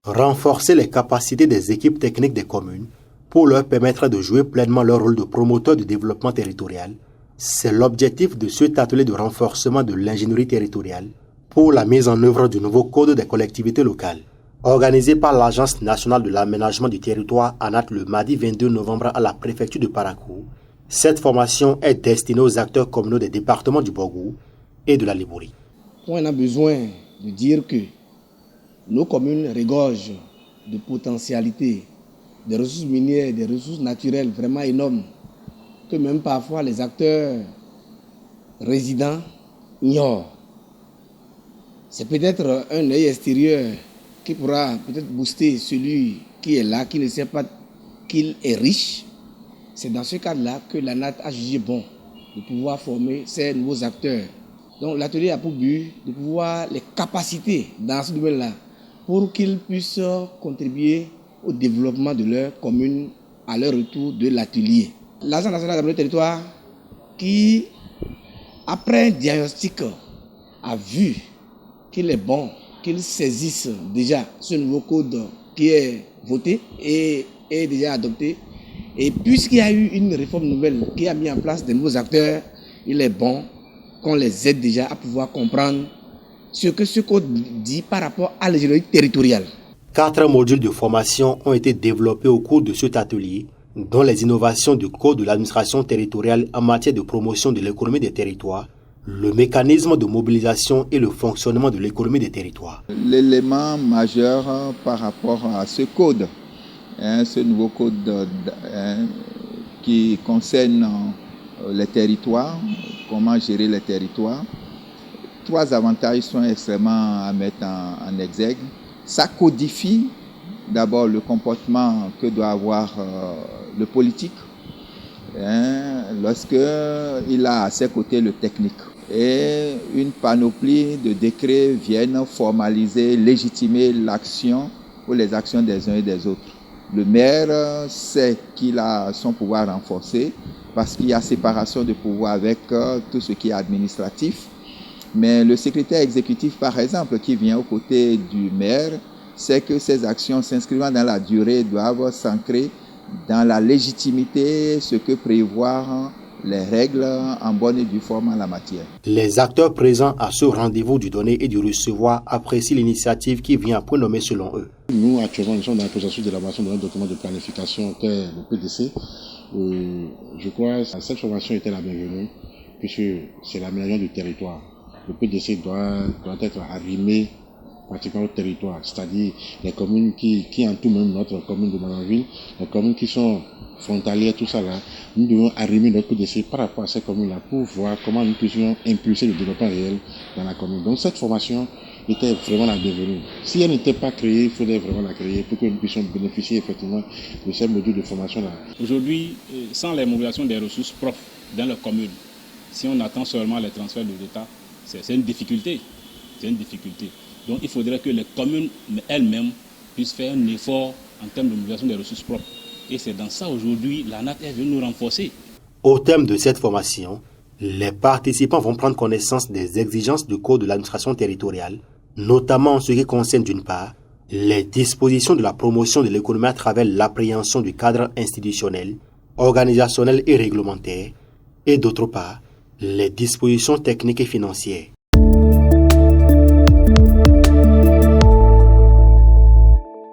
renforcer les capacités des équipes techniques des communes pour leur permettre de jouer pleinement leur rôle de promoteur du développement territorial. C'est l'objectif de cet atelier de renforcement de l'ingénierie territoriale pour la mise en œuvre du nouveau Code des collectivités locales, organisé par l'Agence nationale de l'aménagement du territoire ANAT le mardi 22 novembre à la préfecture de Parakou. Cette formation est destinée aux acteurs communaux des départements du Borgou et de la Lipoury. On a besoin de dire que nos communes regorgent de potentialités, des ressources minières, des ressources naturelles vraiment énormes, que même parfois les acteurs résidents ignorent. C'est peut-être un œil extérieur qui pourra peut-être booster celui qui est là, qui ne sait pas qu'il est riche. C'est dans ce cadre-là que l'ANAT a jugé bon de pouvoir former ces nouveaux acteurs. Donc l'atelier a pour but de pouvoir les capaciter dans ce domaine-là pour qu'ils puissent contribuer au développement de leur commune à leur retour de l'atelier. L'Agence nationale d'aménagement du territoire qui, après un diagnostic, a vu qu'il est bon qu'ils saisissent déjà ce nouveau code qui est voté et est déjà adopté. Et puisqu'il y a eu une réforme nouvelle qui a mis en place des nouveaux acteurs, il est bon qu'on les aide déjà à pouvoir comprendre ce que ce code dit par rapport à l'ingénierie territoriale. 4 modules de formation ont été développés au cours de cet atelier, dont les innovations du Code de l'administration territoriale en matière de promotion de l'économie des territoires, le mécanisme de mobilisation et le fonctionnement de l'économie des territoires. L'élément majeur par rapport à ce code, ce nouveau code qui concerne les territoires, comment gérer les territoires, 3 avantages sont extrêmement à mettre en exergue. Ça codifie d'abord le comportement que doit avoir le politique lorsqu'il a à ses côtés le technique. Et une panoplie de décrets viennent formaliser, légitimer l'action ou les actions des uns et des autres. Le maire sait qu'il a son pouvoir renforcé parce qu'il y a séparation de pouvoir avec tout ce qui est administratif. Mais le secrétaire exécutif, par exemple, qui vient aux côtés du maire, sait que ces actions s'inscrivant dans la durée doivent s'ancrer dans la légitimité, ce que prévoient les règles en bonne et due forme en la matière. Les acteurs présents à ce rendez-vous du donner et du recevoir apprécient l'initiative qui vient à point nommé selon eux. Nous, actuellement, nous sommes dans le processus d'élaboration de notre document de planification, le PDC. Je crois que cette formation était la bienvenue, puisque c'est l'aménagement du territoire. Le PDC doit être arrimé pratiquement au territoire, c'est-à-dire les communes qui entourent même notre commune de Mananville, les communes qui sont frontalières, tout ça là, nous devons arrimer notre PDC par rapport à ces communes-là pour voir comment nous puissions impulser le développement réel dans la commune. Donc cette formation était vraiment la bienvenue. Si elle n'était pas créée, il faudrait vraiment la créer pour que nous puissions bénéficier effectivement de ces modules de formation-là. Aujourd'hui, sans les mobilisations des ressources propres dans les communes, si on attend seulement les transferts de l'État, c'est une difficulté. C'est une difficulté. Donc il faudrait que les communes elles-mêmes puissent faire un effort en termes de mobilisation des ressources propres. Et c'est dans ça aujourd'hui, l'ANAT est venue nous renforcer. Au terme de cette formation, les participants vont prendre connaissance des exigences du Code de l'administration territoriale, notamment en ce qui concerne d'une part, les dispositions de la promotion de l'économie à travers l'appréhension du cadre institutionnel, organisationnel et réglementaire, et d'autre part, les dispositions techniques et financières.